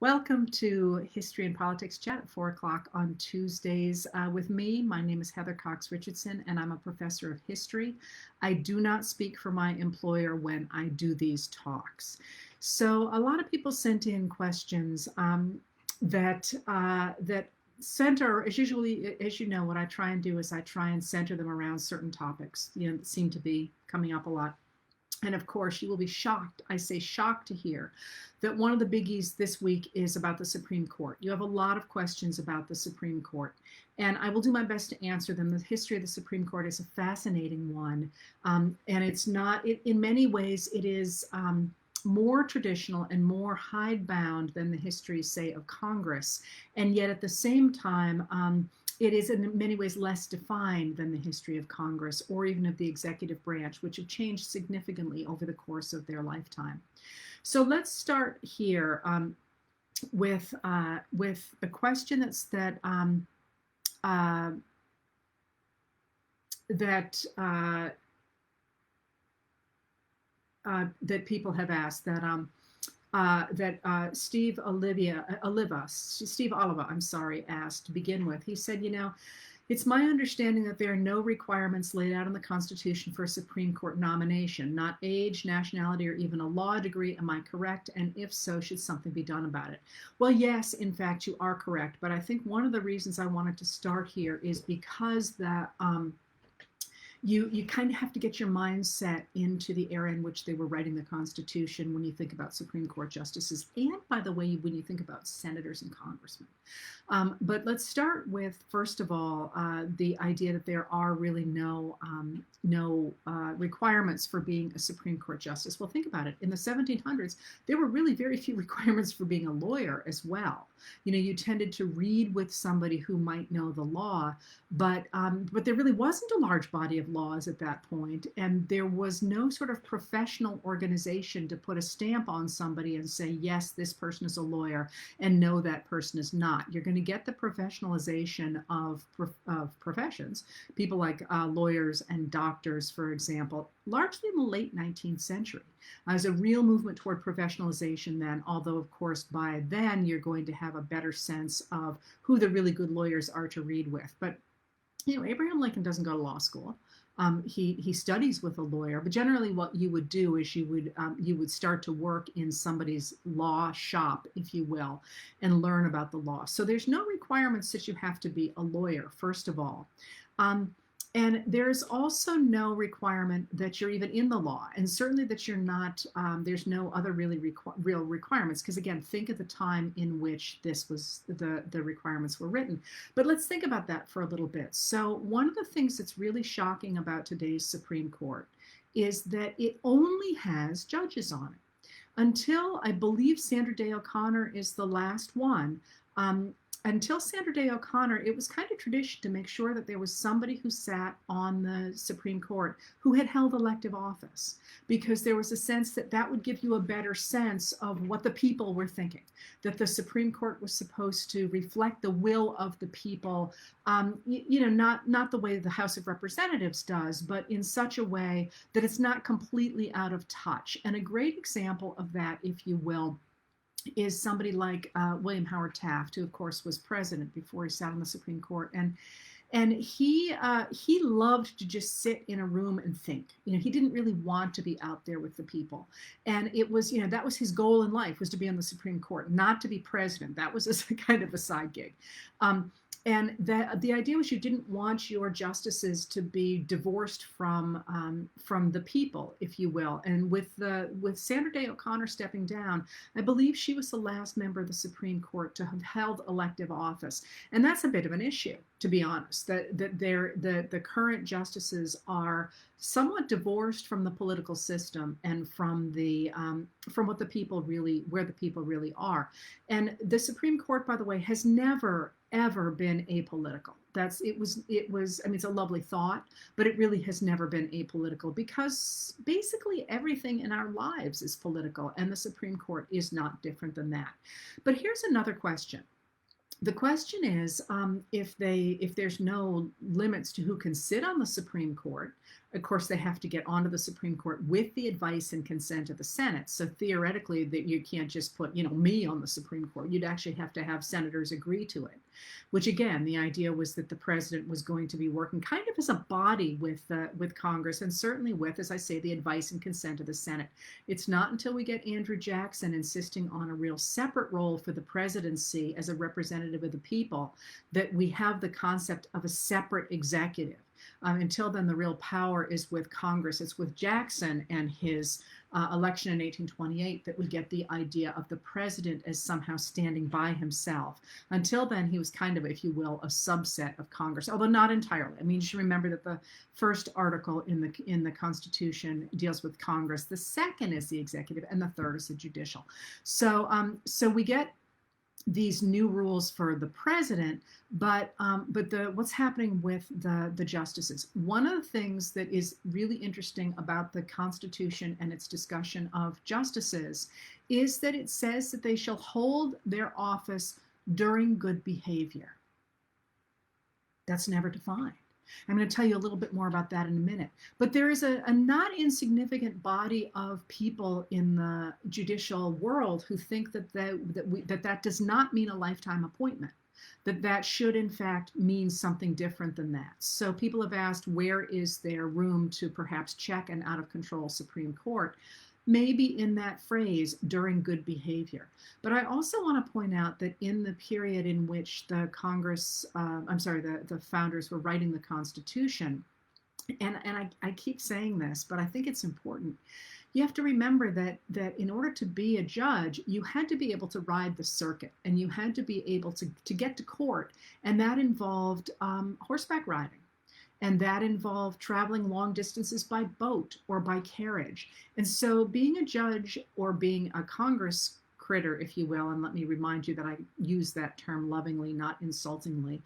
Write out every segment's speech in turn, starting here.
Welcome to History and Politics Chat at 4 o'clock on Tuesdays with me. My name is Heather Cox Richardson, and I'm a professor of history. I do not speak for my employer when I do these talks. So a lot of people sent in questions that center, as usually, as you know, what I try and do is I try and center them around certain topics, that seem to be coming up a lot. And of course, you will be shocked, I say shocked to hear, that one of the biggies this week is about the Supreme Court. You have a lot of questions about the Supreme Court, and I will do my best to answer them. The history of the Supreme Court is a fascinating one, and it's not, in many ways, it is more traditional and more hidebound than the history, say, of Congress, and yet at the same time, it is in many ways less defined than the history of Congress or even of the executive branch, which have changed significantly over the course of their lifetime. So let's start here with the question that people have asked, Steve Oliva, I'm sorry, asked to begin with. He said, it's my understanding that there are no requirements laid out in the Constitution for a Supreme Court nomination, not age, nationality, or even a law degree. Am I correct? And if so, should something be done about it? Well, yes, in fact, you are correct. But I think one of the reasons I wanted to start here is because you kind of have to get your mindset into the era in which they were writing the Constitution when you think about Supreme Court justices, and by the way, when you think about senators and congressmen. But let's start with, first of all, the idea that there are really no requirements for being a Supreme Court justice. Well, think about it. In the 1700s, there were really very few requirements for being a lawyer as well. You tended to read with somebody who might know the law, but there really wasn't a large body of laws at that point, and there was no sort of professional organization to put a stamp on somebody and say, yes, this person is a lawyer, and no, that person is not. You're going to get the professionalization of professions, people like lawyers and doctors, for example, largely in the late 19th century. There's a real movement toward professionalization then, although, of course, by then you're going to have a better sense of who the really good lawyers are to read with. But Abraham Lincoln doesn't go to law school. He studies with a lawyer, but generally what you would do is you would start to work in somebody's law shop, if you will, and learn about the law. So there's no requirements that you have to be a lawyer, first of all. And there's also no requirement that you're even in the law, and certainly that you're not, there's no other real requirements, because again, think of the time in which this was, the requirements were written. But let's think about that for a little bit. So one of the things that's really shocking about today's Supreme Court is that it only has judges on it. Until, I believe, Sandra Day O'Connor is the last one. Until Sandra Day O'Connor, it was kind of tradition to make sure that there was somebody who sat on the Supreme Court who had held elective office, because there was a sense that that would give you a better sense of what the people were thinking, that the Supreme Court was supposed to reflect the will of the people, not the way the House of Representatives does, but in such a way that it's not completely out of touch. And a great example of that, if you will, is somebody like William Howard Taft, who of course was president before he sat on the Supreme Court, and he loved to just sit in a room and think. He didn't really want to be out there with the people, and it was that was his goal in life, was to be on the Supreme Court, not to be president. That was a kind of a side gig. And the idea was you didn't want your justices to be divorced from the people, if you will. And with Sandra Day O'Connor stepping down, I believe she was the last member of the Supreme Court to have held elective office. And that's a bit of an issue, to be honest, that the current justices are somewhat divorced from the political system and from what the people really, where the people really are. And the Supreme Court, by the way, has never ever been apolitical. It was, I mean, it's a lovely thought, but it really has never been apolitical, because basically everything in our lives is political, and the Supreme Court is not different than that. But here's another question. The question is, if there's no limits to who can sit on the Supreme Court, Of course, they have to get onto the Supreme Court with the advice and consent of the Senate. So theoretically, that you can't just put, me on the Supreme Court. You'd actually have to have senators agree to it, which again, the idea was that the president was going to be working kind of as a body with Congress, and certainly with, as I say, the advice and consent of the Senate. It's not until we get Andrew Jackson insisting on a real separate role for the presidency as a representative of the people that we have the concept of a separate executive. Until then, the real power is with Congress. It's with Jackson and his election in 1828 that we get the idea of the president as somehow standing by himself. Until then, he was kind of, if you will, a subset of Congress, although not entirely. I mean, you should remember that the first article in the Constitution deals with Congress. The second is the executive, and the third is the judicial. So we get these new rules for the president, but what's happening with the justices. One of the things that is really interesting about the Constitution and its discussion of justices is that it says that they shall hold their office during good behavior. That's never defined. I'm going to tell you a little bit more about that in a minute. But there is a not insignificant body of people in the judicial world who think that does not mean a lifetime appointment, that should in fact mean something different than that. So people have asked, where is there room to perhaps check an out of control Supreme Court? Maybe in that phrase, during good behavior. But I also want to point out that in the period in which the founders were writing the Constitution, and I keep saying this, but I think it's important, you have to remember that in order to be a judge, you had to be able to ride the circuit, and you had to be able to get to court, and that involved horseback riding. And that involved traveling long distances by boat or by carriage. And so being a judge or being a Congress critter, if you will, and let me remind you that I use that term lovingly, not insultingly,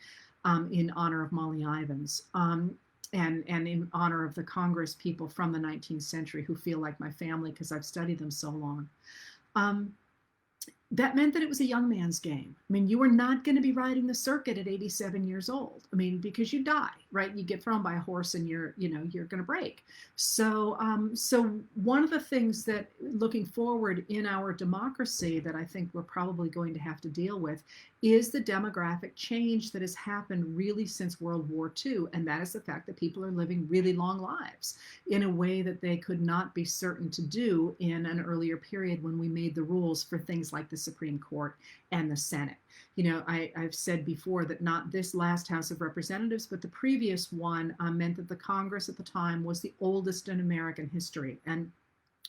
in honor of Molly Ivins, and in honor of the Congress people from the 19th century who feel like my family because I've studied them so long. That meant that it was a young man's game. I mean, you were not going to be riding the circuit at 87 years old. I mean, because you die, right? You get thrown by a horse and you're going to break. So one of the things that looking forward in our democracy that I think we're probably going to have to deal with is the demographic change that has happened really since World War II. And that is the fact that people are living really long lives in a way that they could not be certain to do in an earlier period when we made the rules for things like the Supreme Court and the Senate. I've said before that not this last House of Representatives, but the previous one meant that the Congress at the time was the oldest in American history. And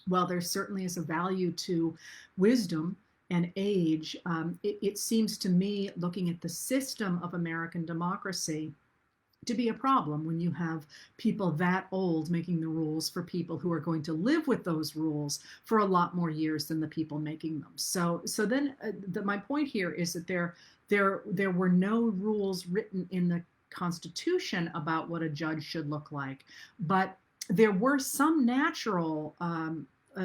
while there certainly is a value to wisdom and age, it seems to me, looking at the system of American democracy, to be a problem when you have people that old making the rules for people who are going to live with those rules for a lot more years than the people making them. So then my point here is that there were no rules written in the Constitution about what a judge should look like, but there were some natural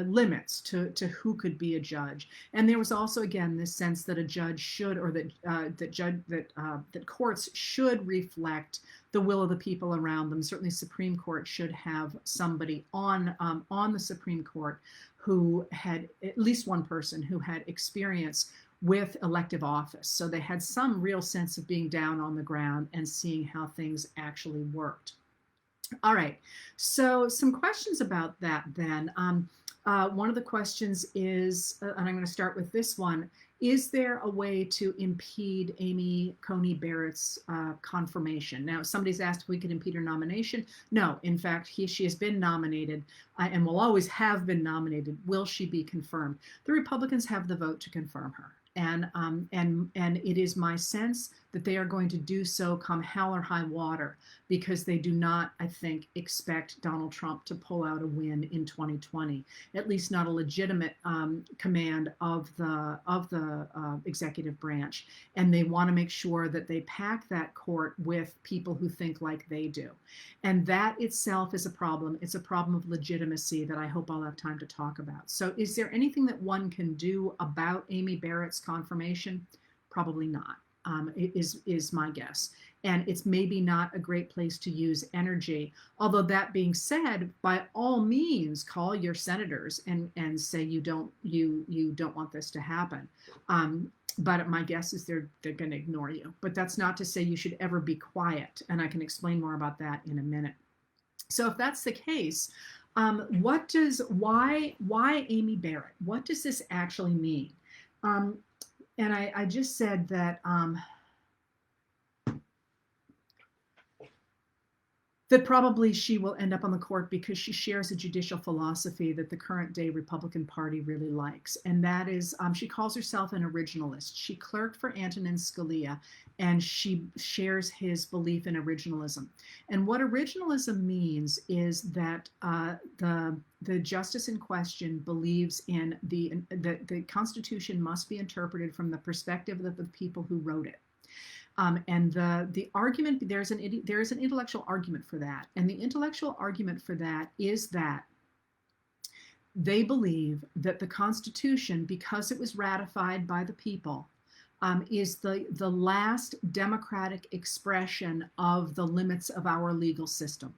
limits to who could be a judge, and there was also again this sense that a judge should, or that courts should reflect the will of the people around them. Certainly, Supreme Court should have somebody on the Supreme Court who had at least one person who had experience with elective office, so they had some real sense of being down on the ground and seeing how things actually worked. All right, so some questions about that then. One of the questions is, and I'm going to start with this one, is there a way to impede Amy Coney Barrett's confirmation? Now, somebody's asked if we could impede her nomination. No, in fact, she has been nominated and will always have been nominated. Will she be confirmed? The Republicans have the vote to confirm her. And it is my sense that they are going to do so come hell or high water, because they do not, I think, expect Donald Trump to pull out a win in 2020, at least not a legitimate command of the executive branch. And they want to make sure that they pack that court with people who think like they do. And that itself is a problem. It's a problem of legitimacy that I hope I'll have time to talk about. So is there anything that one can do about Amy Barrett's confirmation? Probably not. is my guess. And it's maybe not a great place to use energy. Although that being said, by all means, call your senators and say you don't want this to happen. But my guess is they're going to ignore you. But that's not to say you should ever be quiet. And I can explain more about that in a minute. So if that's the case, why Amy Barrett? What does this actually mean? And I just said that that probably she will end up on the court because she shares a judicial philosophy that the current day Republican Party really likes. And that is, she calls herself an originalist. She clerked for Antonin Scalia, and she shares his belief in originalism. And what originalism means is that the justice in question believes in the Constitution must be interpreted from the perspective of the people who wrote it. And the argument, there is an intellectual argument for that. And the intellectual argument for that is that they believe that the Constitution, because it was ratified by the people, is the last democratic expression of the limits of our legal system.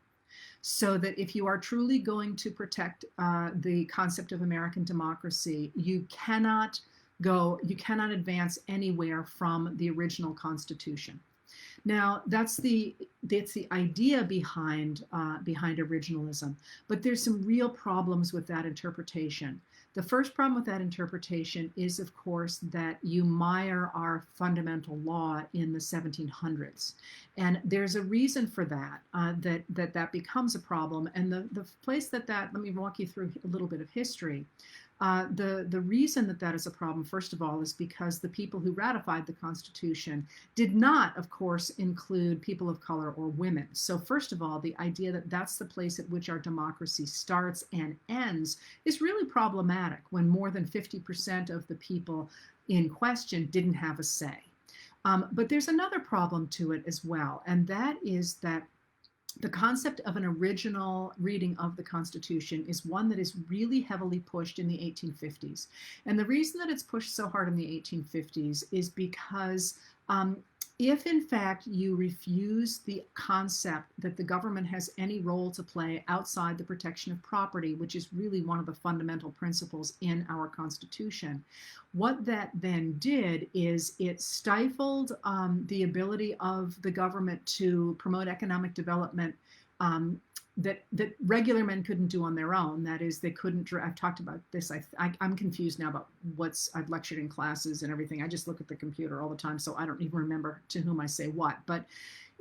So that if you are truly going to protect the concept of American democracy, you cannot advance anywhere from the original Constitution. Now, that's the idea behind originalism, but there's some real problems with that interpretation. The first problem with that interpretation is, of course, that you mire our fundamental law in the 1700s, and there's a reason for that. That becomes a problem, and the place that let me walk you through a little bit of history. The reason that is a problem, first of all, is because the people who ratified the Constitution did not, of course, include people of color or women. So first of all, the idea that that's the place at which our democracy starts and ends is really problematic when more than 50% of the people in question didn't have a say. But there's another problem to it as well, and that is that the concept of an original reading of the Constitution is one that is really heavily pushed in the 1850s. And the reason that it's pushed so hard in the 1850s is because if in fact you refuse the concept that the government has any role to play outside the protection of property, which is really one of the fundamental principles in our Constitution, what that then did is it stifled the ability of the government to promote economic development that regular men couldn't do on their own. That is, they couldn't. I've talked about this. I'm confused now about I've lectured in classes and everything. I just look at the computer all the time, so I don't even remember to whom I say what. But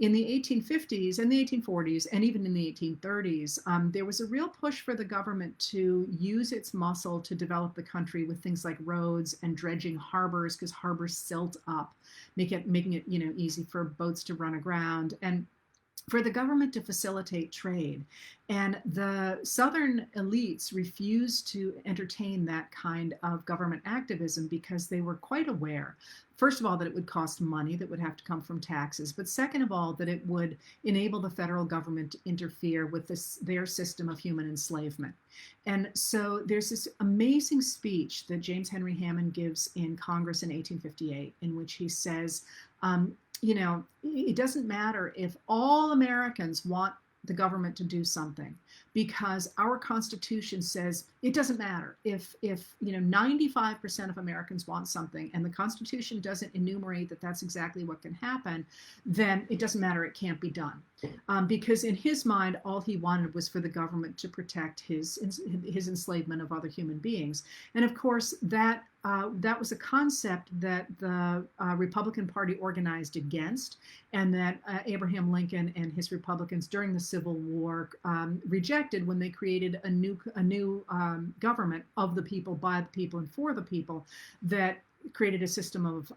in the 1850s and the 1840s and even in the 1830s, there was a real push for the government to use its muscle to develop the country with things like roads and dredging harbors, because harbors silt up, making it easy for boats to run aground, and for the government to facilitate trade. And the Southern elites refused to entertain that kind of government activism because they were quite aware, first of all, that it would cost money that would have to come from taxes, but second of all, that it would enable the federal government to interfere with their system of human enslavement. And so there's this amazing speech that James Henry Hammond gives in Congress in 1858, in which he says, it doesn't matter if all Americans want the government to do something, because our Constitution says it doesn't matter if 95% of Americans want something and the Constitution doesn't enumerate that that's exactly what can happen, then it doesn't matter, it can't be done. Because in his mind, all he wanted was for the government to protect his enslavement of other human beings. And of course, that was a concept that the Republican Party organized against, and that Abraham Lincoln and his Republicans during the Civil War rejected when they created a new government of the people, by the people, and for the people, that created a system of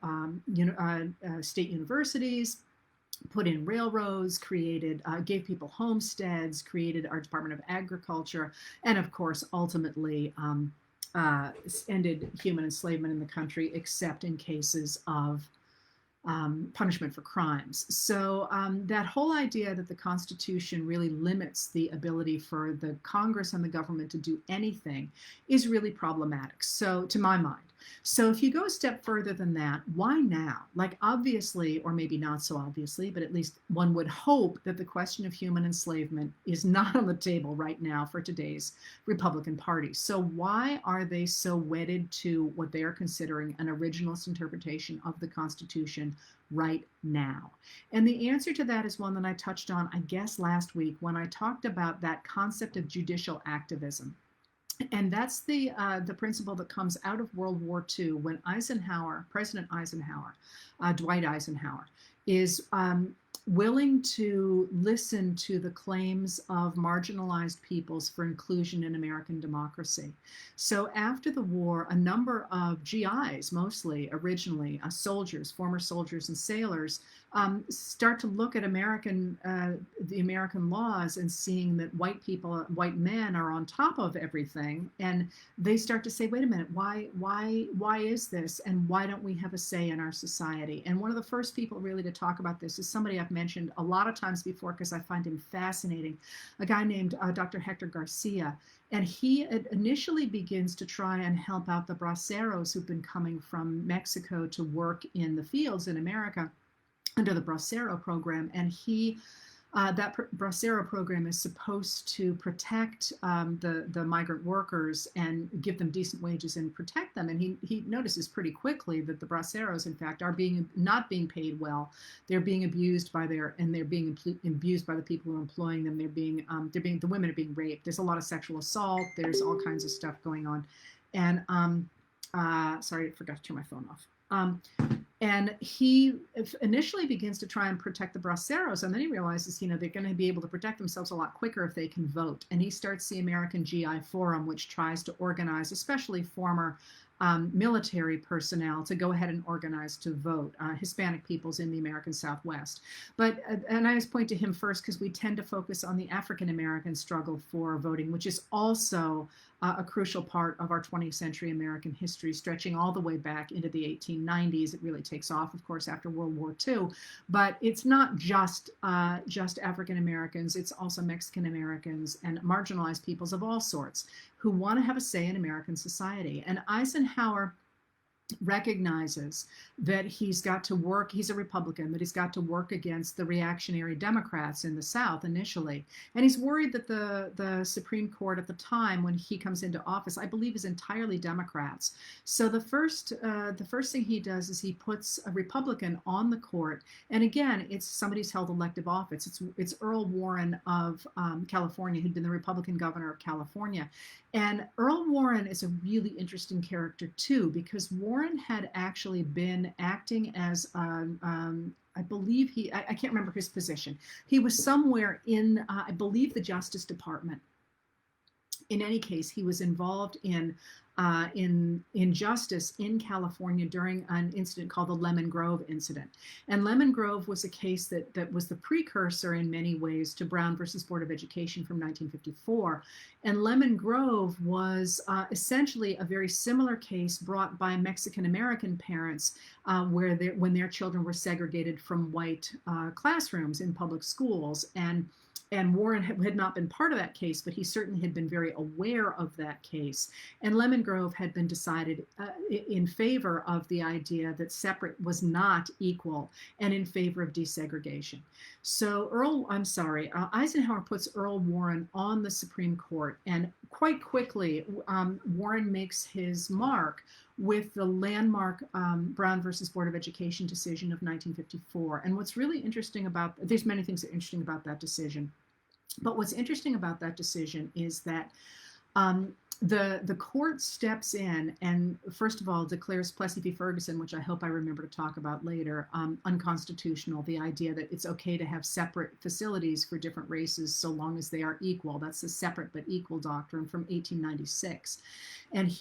state universities, put in railroads, gave people homesteads, created our Department of Agriculture, and of course, ultimately ended human enslavement in the country, except in cases of punishment for crimes. So that whole idea that the Constitution really limits the ability for the Congress and the government to do anything is really problematic, so to my mind. So if you go a step further than that, why now? Like, obviously, or maybe not so obviously, but at least one would hope that the question of human enslavement is not on the table right now for today's Republican Party. So why are they so wedded to what they are considering an originalist interpretation of the Constitution right now? And the answer to that is one that I touched on, I guess, last week when I talked about that concept of judicial activism. And that's the principle that comes out of World War II when President Eisenhower, Dwight Eisenhower, is willing to listen to the claims of marginalized peoples for inclusion in American democracy. So after the war, a number of GIs, mostly originally soldiers, former soldiers and sailors, start to look at the American laws and seeing that white men are on top of everything, and they start to say, wait a minute, why is this, and why don't we have a say in our society? And one of the first people really to talk about this is somebody I've mentioned a lot of times before because I find him fascinating, a guy named Dr. Hector Garcia. And he initially begins to try and help out the braceros who've been coming from Mexico to work in the fields in America under the Bracero program. And that Bracero program is supposed to protect the migrant workers and give them decent wages and protect them. And he notices pretty quickly that the Braceros, in fact, are not being paid well. They're being abused they're being abused by the people who are employing them. The women are being raped. There's a lot of sexual assault. There's all kinds of stuff going on. And sorry, I forgot to turn my phone off. And he initially begins to try and protect the braceros, and then he realizes, they're going to be able to protect themselves a lot quicker if they can vote. And he starts the American GI Forum, which tries to organize, especially former military personnel, to go ahead and organize to vote, Hispanic peoples in the American Southwest. And I just point to him first because we tend to focus on the African American struggle for voting, which is also a crucial part of our 20th century American history, stretching all the way back into the 1890s. It really takes off, of course, after World War II. But it's not just African Americans, it's also Mexican Americans and marginalized peoples of all sorts who want to have a say in American society. And Eisenhower recognizes that he's got to work, he's a Republican, that he's got to work against the reactionary Democrats in the South initially. And he's worried that the Supreme Court at the time when he comes into office, I believe, is entirely Democrats. So the first thing he does is he puts a Republican on the court. And again, it's somebody who's held elective office. It's Earl Warren of California, who'd been the Republican governor of California. And Earl Warren is a really interesting character too, because Warren had actually been acting as, I believe I can't remember his position. He was somewhere in, I believe, the Justice Department. In any case, he was involved in justice in California during an incident called the Lemon Grove incident. And Lemon Grove was a case that was the precursor in many ways to Brown versus Board of Education from 1954. And Lemon Grove was essentially a very similar case brought by Mexican-American parents when their children were segregated from white classrooms in public schools. And Warren had not been part of that case, but he certainly had been very aware of that case. And Lemon Grove had been decided in favor of the idea that separate was not equal and in favor of desegregation. So Eisenhower puts Earl Warren on the Supreme Court, and quite quickly, Warren makes his mark with the landmark Brown versus Board of Education decision of 1954. And what's really interesting there's many things that are interesting about that decision, but what's interesting about that decision is that the court steps in and, first of all, declares Plessy v. Ferguson, which I hope I remember to talk about later, unconstitutional, the idea that it's okay to have separate facilities for different races so long as they are equal. That's the separate but equal doctrine from 1896. And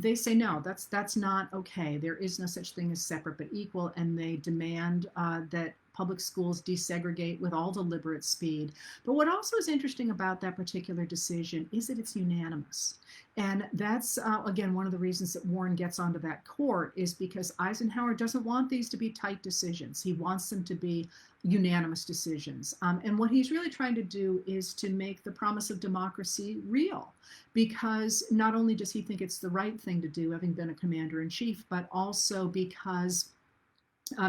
they say, no, that's not okay. There is no such thing as separate but equal, and they demand that public schools desegregate with all deliberate speed. But what also is interesting about that particular decision is that it's unanimous. And that's, again, one of the reasons that Warren gets onto that court is because Eisenhower doesn't want these to be tight decisions. He wants them to be unanimous decisions. And what he's really trying to do is to make the promise of democracy real, because not only does he think it's the right thing to do, having been a commander-in-chief, but also because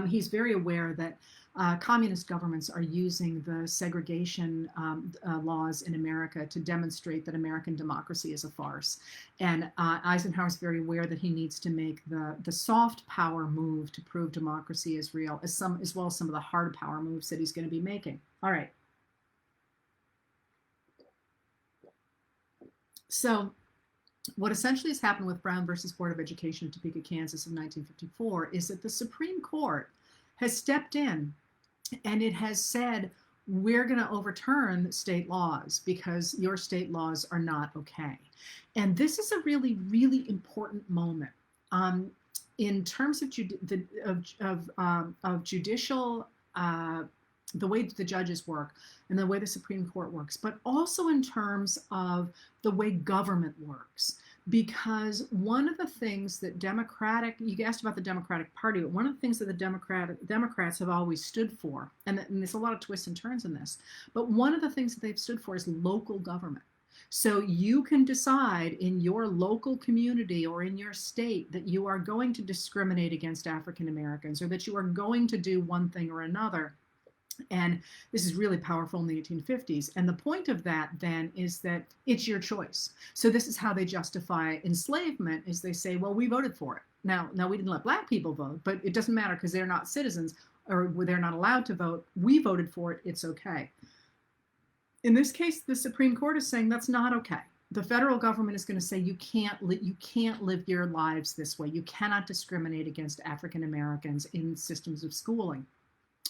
he's very aware that communist governments are using the segregation laws in America to demonstrate that American democracy is a farce. And Eisenhower's very aware that he needs to make the soft power move to prove democracy is real, as well as some of the hard power moves that he's going to be making. All right. So what essentially has happened with Brown versus Board of Education of Topeka, Kansas of 1954 is that the Supreme Court has stepped in and it has said, we're going to overturn state laws because your state laws are not okay. And this is a really, really important moment in terms of judicial, the way the judges work and the way the Supreme Court works, but also in terms of the way government works. Because one of the things that you asked about the Democratic Party, but one of the things that the Democrats have always stood for, and there's a lot of twists and turns in this, but one of the things that they've stood for is local government. So you can decide in your local community or in your state that you are going to discriminate against African Americans, or that you are going to do one thing or another. And this is really powerful in the 1850s. And the point of that then is that it's your choice. So this is how they justify enslavement, is they say, well, we voted for it. Now we didn't let black people vote, but it doesn't matter because they're not citizens or they're not allowed to vote. We voted for it. It's okay. In this case, the Supreme Court is saying that's not okay. The federal government is going to say you can't live your lives this way. You cannot discriminate against African Americans in systems of schooling.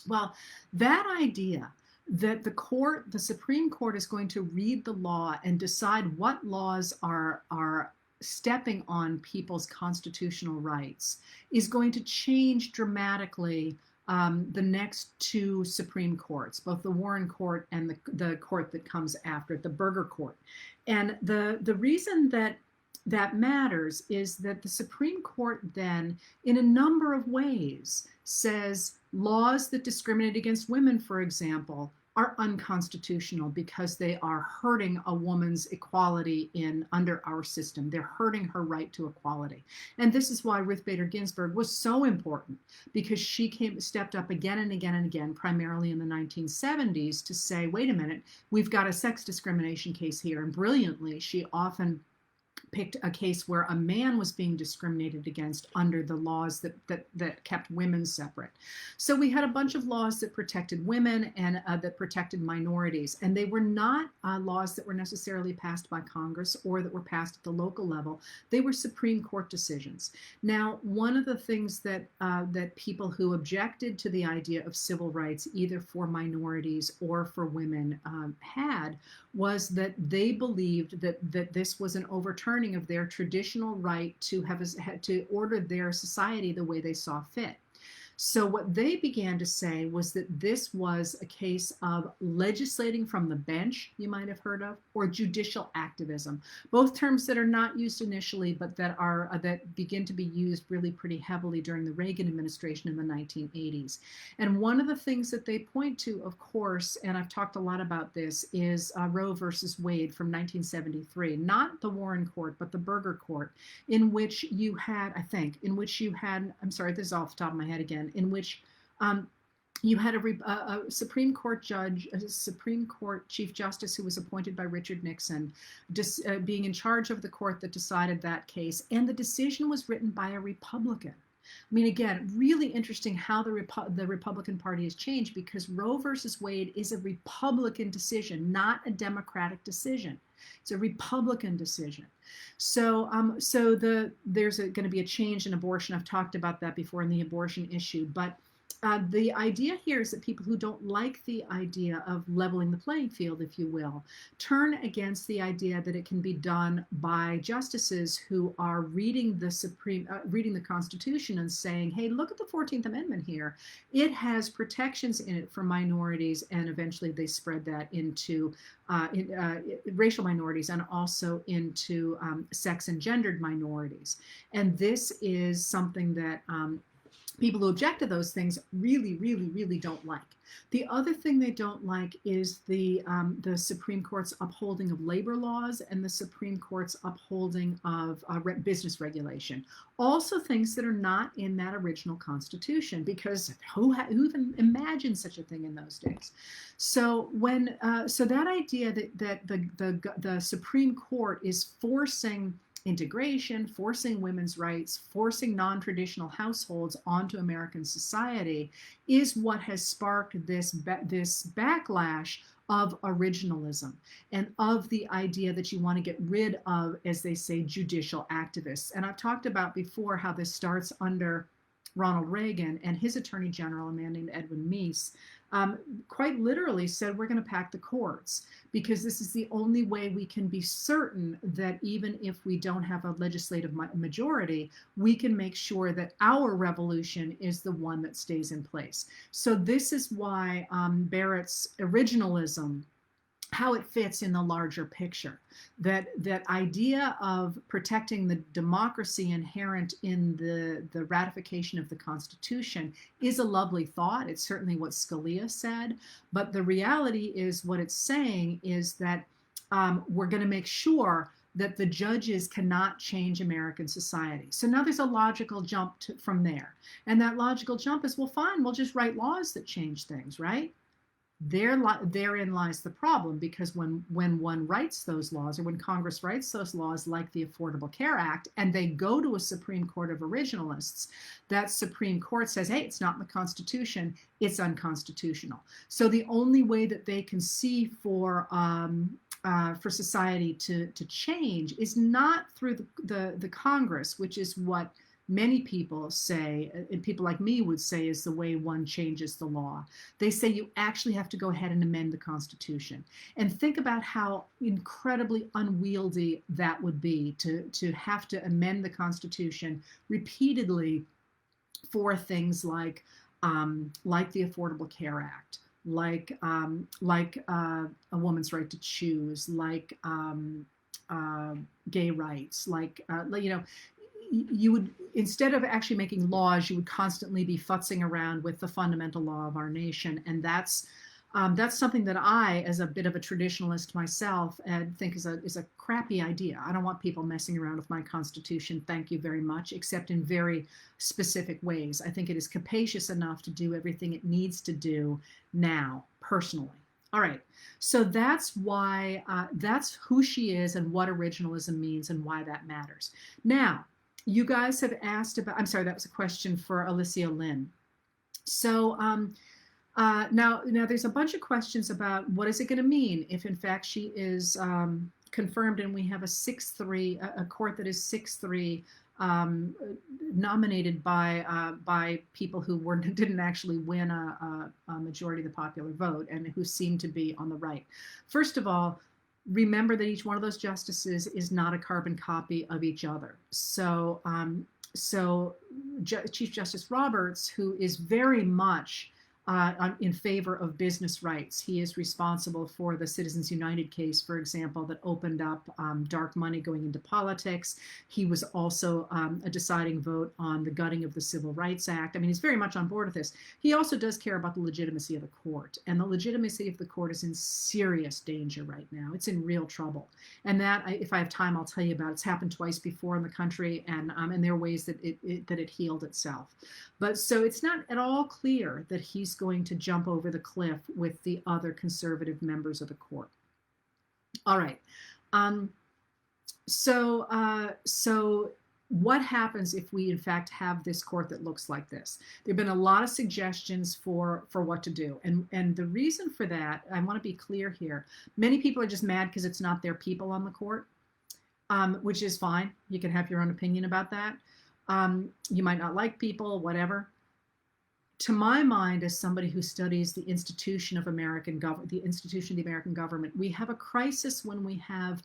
Well, that idea that the Supreme Court is going to read the law and decide what laws are stepping on people's constitutional rights is going to change dramatically the next two Supreme Courts, both the Warren Court and the court that comes after it, the Burger Court. And the reason that matters is that the Supreme Court then, in a number of ways, says laws that discriminate against women, for example, are unconstitutional because they are hurting a woman's equality under our system. They're hurting her right to equality. And this is why Ruth Bader Ginsburg was so important, because she stepped up again and again and again, primarily in the 1970s, to say, wait a minute, we've got a sex discrimination case here. And brilliantly, she often picked a case where a man was being discriminated against under the laws that kept women separate. So we had a bunch of laws that protected women and that protected minorities. And they were not laws that were necessarily passed by Congress or that were passed at the local level. They were Supreme Court decisions. Now, one of the things that people who objected to the idea of civil rights, either for minorities or for women, had was that they believed that this was an overturning of their traditional right to order their society the way they saw fit. So what they began to say was that this was a case of legislating from the bench, you might have heard of, or judicial activism, both terms that are not used initially, but that begin to be used really pretty heavily during the Reagan administration in the 1980s. And one of the things that they point to, of course, and I've talked a lot about this, is Roe versus Wade from 1973, not the Warren Court, but the Burger Court, in which you had, I'm sorry, this is off the top of my head again, in which you had a Supreme Court judge, a Supreme Court Chief Justice who was appointed by Richard Nixon, being in charge of the court that decided that case. And the decision was written by a Republican. I mean, again, really interesting how the Republican Party has changed, because Roe versus Wade is a Republican decision, not a Democratic decision. It's a Republican decision. So, there's going to be a change in abortion. I've talked about that before in the abortion issue, but the idea here is that people who don't like the idea of leveling the playing field, if you will, turn against the idea that it can be done by justices who are reading the Constitution and saying, hey, look at the 14th Amendment here. It has protections in it for minorities, and eventually they spread that into racial minorities and also into sex and gendered minorities. And this is something that people who object to those things really, really, really don't like. The other thing they don't like is the Supreme Court's upholding of labor laws and the Supreme Court's upholding of business regulation. Also things that are not in that original Constitution, because who even imagined such a thing in those days? So so that idea that the Supreme Court is forcing integration, forcing women's rights, forcing non-traditional households onto American society is what has sparked this backlash of originalism and of the idea that you want to get rid of, as they say, judicial activists. And I've talked about before how this starts under Ronald Reagan, and his attorney general, a man named Edwin Meese, quite literally said, we're going to pack the courts, because this is the only way we can be certain that even if we don't have a legislative majority, we can make sure that our revolution is the one that stays in place. So this is why Barrett's originalism, how it fits in the larger picture, that idea of protecting the democracy inherent in the ratification of the Constitution is a lovely thought. It's certainly what Scalia said, but the reality is what it's saying is that we're going to make sure that the judges cannot change American society. So now there's a logical jump from there. And that logical jump is, well, fine, we'll just write laws that change things, right? Therein lies the problem, because when one writes those laws, or when Congress writes those laws like the Affordable Care Act, and they go to a Supreme Court of originalists, that Supreme Court says, hey, it's not in the Constitution, it's unconstitutional. So the only way that they can see for society to change is not through the Congress, which is what many people say, and people like me would say, is the way one changes the law. They say you actually have to go ahead and amend the Constitution. And think about how incredibly unwieldy that would be, to have to amend the Constitution repeatedly for things like the Affordable Care Act, like a woman's right to choose, like gay rights, you would, instead of actually making laws, you would constantly be futzing around with the fundamental law of our nation. And that's something that I, as a bit of a traditionalist myself, think is a crappy idea. I don't want people messing around with my Constitution, thank you very much, except in very specific ways. I think it is capacious enough to do everything it needs to do now, personally. All right, so that's why, that's who she is and what originalism means and why that matters. Now, you guys have asked about, I'm sorry, that was a question for Alicia Lynn. So now there's a bunch of questions about what is it going to mean if in fact she is confirmed and we have a 6-3, a court that is 6-3, nominated by people who didn't actually win a majority of the popular vote and who seem to be on the right. First of all, remember that each one of those justices is not a carbon copy of each other. So, Chief Justice Roberts, who is very much in favor of business rights. He is responsible for the Citizens United case, for example, that opened up dark money going into politics. He was also a deciding vote on the gutting of the Civil Rights Act. I mean, he's very much on board with this. He also does care about the legitimacy of the court, and the legitimacy of the court is in serious danger right now. It's in real trouble. And that, if I have time, I'll tell you about. It's happened twice before in the country, and there are ways that it healed itself. But so it's not at all clear that he's going to jump over the cliff with the other conservative members of the court. All right. So what happens if we in fact have this court that looks like this? There have been a lot of suggestions for what to do. And the reason for that, I want to be clear here. Many people are just mad because it's not their people on the court, which is fine. You can have your own opinion about that. You might not like people, whatever. to my mind, as somebody who studies the institution of American government, the institution of the American government, we have a crisis when we have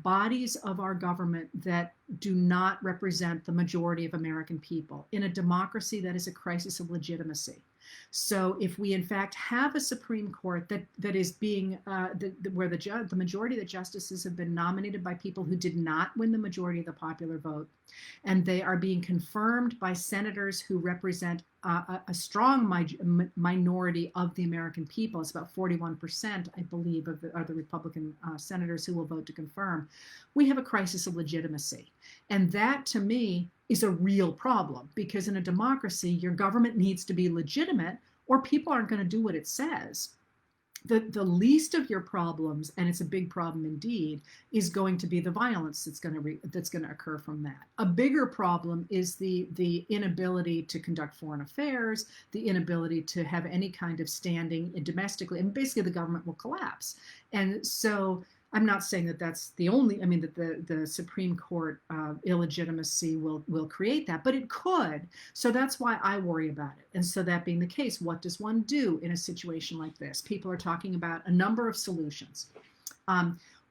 bodies of our government that do not represent the majority of American people. In a democracy, that is a crisis of legitimacy. So if we in fact have a Supreme Court that is being where the majority of the justices have been nominated by people who did not win the majority of the popular vote, and they are being confirmed by senators who represent a strong minority of the American people. It's about 41%, I believe, of the Republican senators who will vote to confirm. We have a crisis of legitimacy. And that, to me, is a real problem, because in a democracy, your government needs to be legitimate or people aren't going to do what it says. The least of your problems, and it's a big problem indeed, is going to be the violence that's going to occur from that. A bigger problem is the inability to conduct foreign affairs, the inability to have any kind of standing domestically, and basically the government will collapse. And so I'm not saying that that's the only, I mean, that the Supreme Court illegitimacy will create that, but it could. So that's why I worry about it. And so that being the case, what does one do in a situation like this? People are talking about a number of solutions.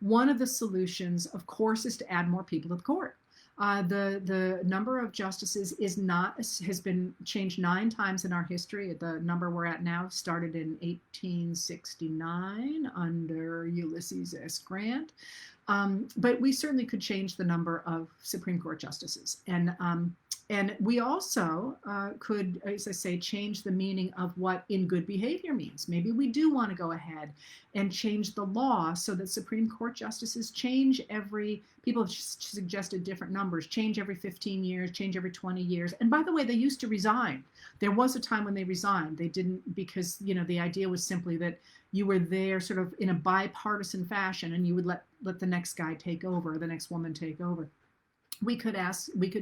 One of the solutions, of course, is to add more people to the court. The number of justices has been changed 9 times in our history. The number we're at now started in 1869 under Ulysses S. Grant. But we certainly could change the number of Supreme Court justices. And we also could, as I say, change the meaning of what in good behavior means. Maybe we do want to go ahead and change the law so that Supreme Court justices change people have suggested different numbers, change every 15 years, change every 20 years. And by the way, they used to resign. There was a time when they resigned. They didn't, because, the idea was simply that you were there sort of in a bipartisan fashion and you would let the next guy take over, the next woman take over. We could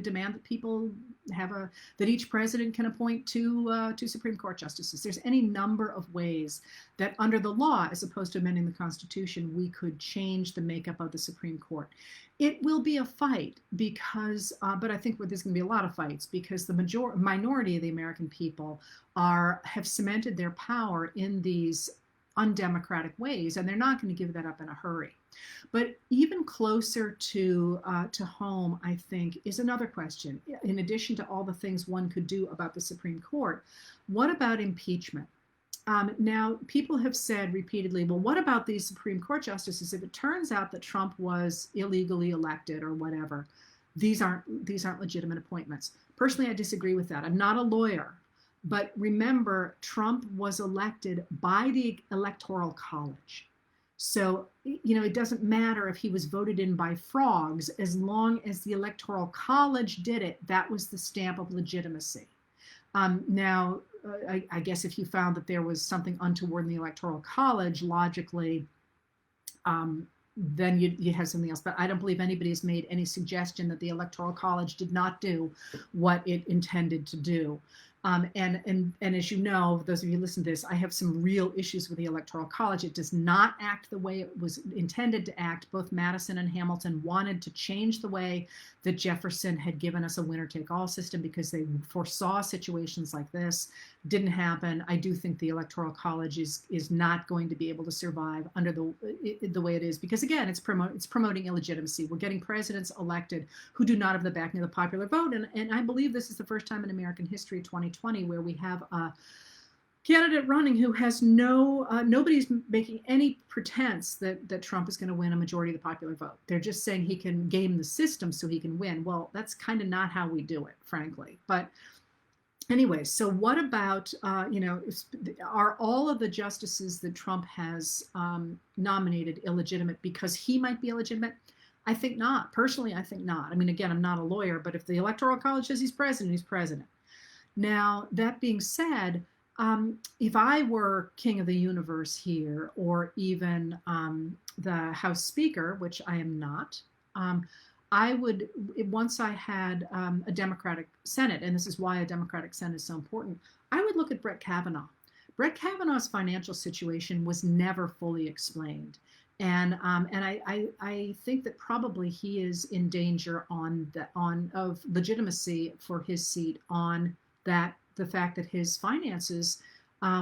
demand that people that each president can appoint two Supreme Court justices. There's any number of ways that under the law, as opposed to amending the Constitution, we could change the makeup of the Supreme Court. It will be a fight because, but I think there's going to be a lot of fights because the minority of the American people have cemented their power in these undemocratic ways, and they're not going to give that up in a hurry. But even closer to home, I think, is another question. In addition to all the things one could do about the Supreme Court, what about impeachment? Now, people have said repeatedly, well, what about these Supreme Court justices? If it turns out that Trump was illegally elected or whatever, these aren't legitimate appointments. Personally, I disagree with that. I'm not a lawyer. But remember, Trump was elected by the Electoral College. So, it doesn't matter if he was voted in by frogs, as long as the Electoral College did it, that was the stamp of legitimacy. Now, I guess if you found that there was something untoward in the Electoral College, logically, then you have something else. But I don't believe anybody has made any suggestion that the Electoral College did not do what it intended to do. And as you know, those of you who listen to this, I have some real issues with the Electoral College. It does not act the way it was intended to act. Both Madison and Hamilton wanted to change the way that Jefferson had given us a winner-take-all system because they foresaw situations like this. Didn't happen. I do think the Electoral College is not going to be able to survive under the way it is because, again, it's promoting illegitimacy. We're getting presidents elected who do not have the backing of the popular vote. And I believe this is the first time in American history, 2020, where we have a candidate running who has nobody's making any pretense that Trump is going to win a majority of the popular vote. They're just saying he can game the system so he can win. Well, that's kind of not how we do it, frankly. But anyway, so what about, are all of the justices that Trump has nominated illegitimate because he might be illegitimate? I think not. Personally, I think not. I mean, again, I'm not a lawyer, but if the Electoral College says he's president, he's president. Now, that being said, if I were king of the universe here, or even the House Speaker, which I am not, I would, once I had a Democratic Senate, and this is why a Democratic Senate is so important, I would look at Brett Kavanaugh. Brett Kavanaugh's financial situation was never fully explained. And I think that probably he is in danger of legitimacy for his seat on that the fact that his finances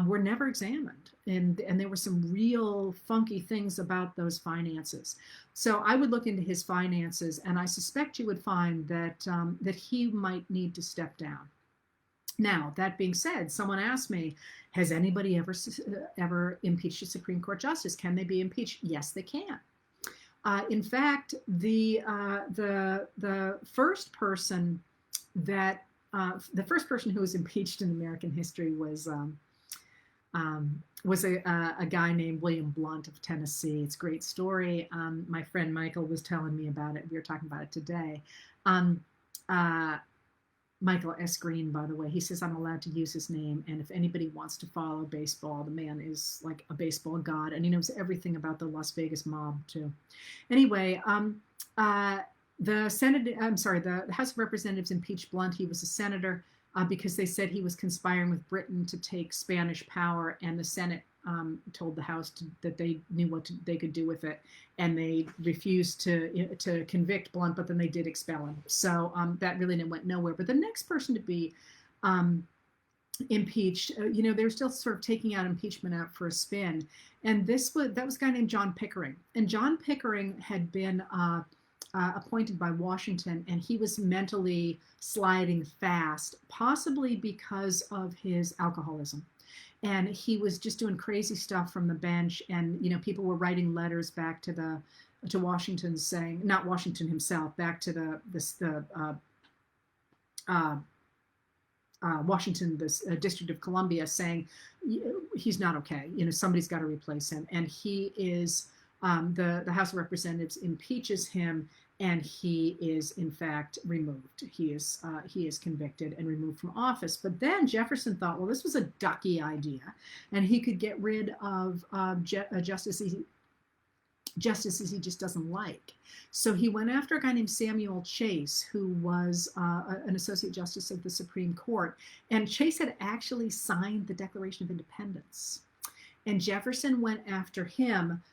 were never examined, and there were some real funky things about those finances. So I would look into his finances, and I suspect you would find that that he might need to step down. Now, that being said, someone asked me, has anybody ever impeached a Supreme Court justice? Can they be impeached? Yes, they can. In fact, the first person that the first person who was impeached in American history was a guy named William Blount of Tennessee. It's a great story. My friend Michael was telling me about it. We were talking about it today. Michael S. Green, by the way, he says I'm allowed to use his name, and if anybody wants to follow baseball, the man is like a baseball god, and he knows everything about the Las Vegas mob too. Anyway, the House of Representatives impeached Blount. He was a senator because they said he was conspiring with Britain to take Spanish power, and the Senate told the House that they knew what they could do with it, and they refused to convict Blount, but then they did expel him. So that really went nowhere. But the next person to be impeached, they were still sort of taking out impeachment out for a spin, and that was a guy named John Pickering, and John Pickering had been appointed by Washington, and he was mentally sliding fast, possibly because of his alcoholism. And he was just doing crazy stuff from the bench, and people were writing letters back to Washington saying, not Washington himself, back to Washington, District of Columbia, saying he's not okay. Somebody's got to replace him, and he is the House of Representatives impeaches him, and he is in fact removed. He is convicted and removed from office. But then Jefferson thought, well, this was a ducky idea, and he could get rid of justices he just doesn't like. So he went after a guy named Samuel Chase, who was an associate justice of the Supreme Court, and Chase had actually signed the Declaration of Independence, and Jefferson went after him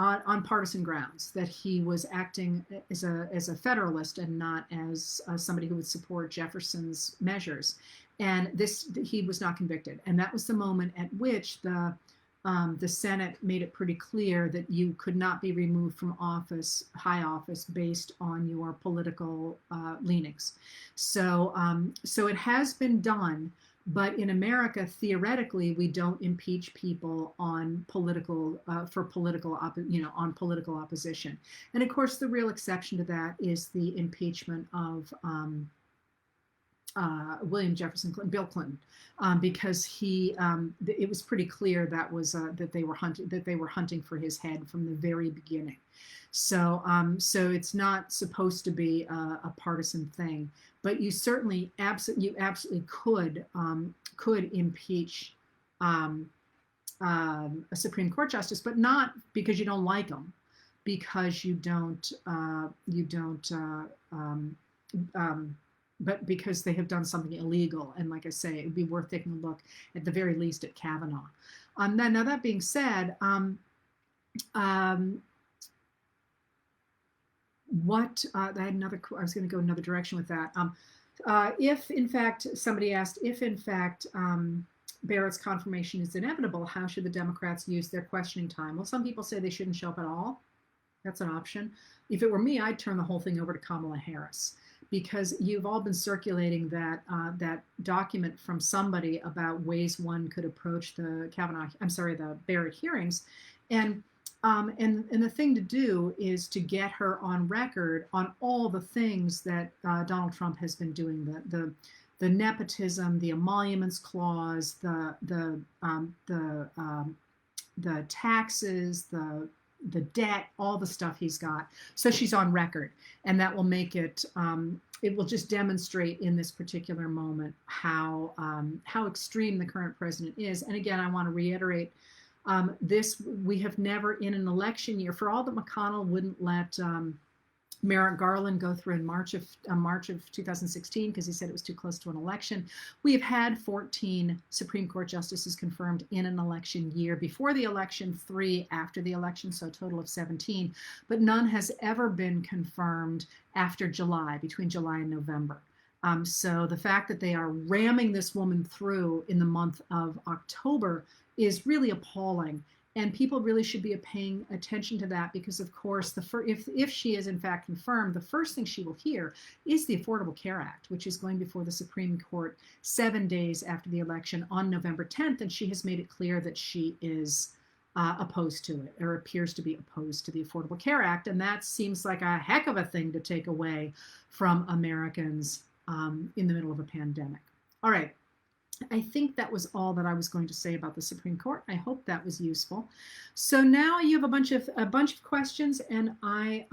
on partisan grounds, that he was acting as a Federalist and not as somebody who would support Jefferson's measures. And he was not convicted. And that was the moment at which the Senate made it pretty clear that you could not be removed from office, high office, based on your political leanings. So it has been done. But in America, theoretically, we don't impeach people on political opposition. And of course, the real exception to that is the impeachment of William Jefferson Clinton, Bill Clinton, because it was pretty clear that they were hunting for his head from the very beginning. So it's not supposed to be a partisan thing, but you certainly absolutely could impeach a Supreme Court justice, but not because you don't like them, because but because they have done something illegal. And like I say, it would be worth taking a look at the very least at Kavanaugh. Now that being said, I was going to go another direction with that. If in fact, somebody asked, if in fact Barrett's confirmation is inevitable, how should the Democrats use their questioning time? Well, some people say they shouldn't show up at all. That's an option. If it were me, I'd turn the whole thing over to Kamala Harris, because you've all been circulating that document from somebody about ways one could approach the Barrett hearings, and the thing to do is to get her on record on all the things that Donald Trump has been doing, the nepotism, the emoluments clause, the taxes, the debt, all the stuff he's got. So she's on record, and that will make it. It will just demonstrate in this particular moment how extreme the current president is. And again, I want to reiterate. We have never in an election year, for all that McConnell wouldn't let Merrick Garland go through in March of 2016 because he said it was too close to an election. We have had 14 Supreme Court justices confirmed in an election year. Before the election, 3 after the election, so a total of 17. But none has ever been confirmed after July, between July and November. So the fact that they are ramming this woman through in the month of October is really appalling. And people really should be paying attention to that because, of course, if she is in fact confirmed, the first thing she will hear is the Affordable Care Act, which is going before the Supreme Court 7 days after the election on November 10th. And she has made it clear that she is opposed to it, or appears to be opposed to the Affordable Care Act. And that seems like a heck of a thing to take away from Americans in the middle of a pandemic. All right. I think that was all that I was going to say about the Supreme Court. I hope that was useful. So now you have a bunch of questions, and I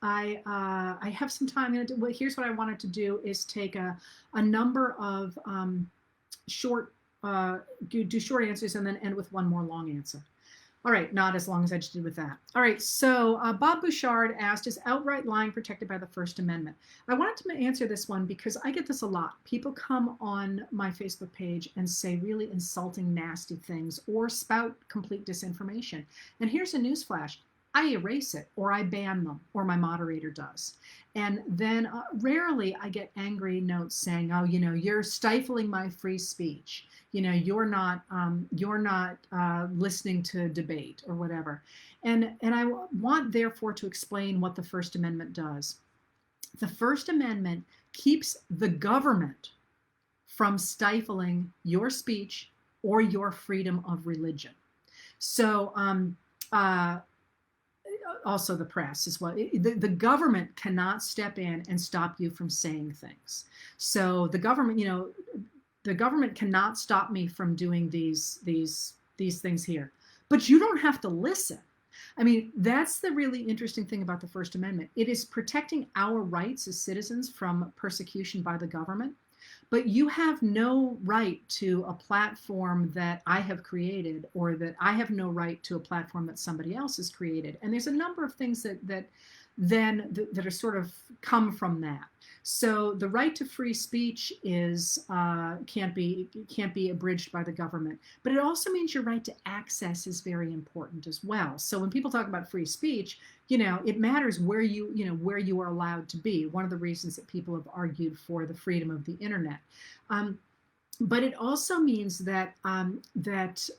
have some time. Here's what I wanted to do: is take a number of short do short answers and then end with one more long answer. All right, not as long as I just did with that. All right, so Bob Bouchard asked, is outright lying protected by the First Amendment? I wanted to answer this one because I get this a lot. People come on my Facebook page and say really insulting, nasty things or spout complete disinformation. And here's a newsflash. I erase it, or I ban them, or my moderator does. And then rarely I get angry notes saying, oh, you're stifling my free speech. You're not listening to debate or whatever. And I want, therefore, to explain what the First Amendment does. The First Amendment keeps the government from stifling your speech or your freedom of religion. So, also the press as well. The government cannot step in and stop you from saying things. So the government, the government cannot stop me from doing these things here. But you don't have to listen. I mean, that's the really interesting thing about the First Amendment. It is protecting our rights as citizens from persecution by the government. But you have no right to a platform that I have created, or that I have no right to a platform that somebody else has created. And there's a number of things that are sort of come from that. So the right to free speech is can't be abridged by the government, but it also means your right to access is very important as well. So when people talk about free speech, it matters where you are allowed to be. One of the reasons that people have argued for the freedom of the internet, but it also means that that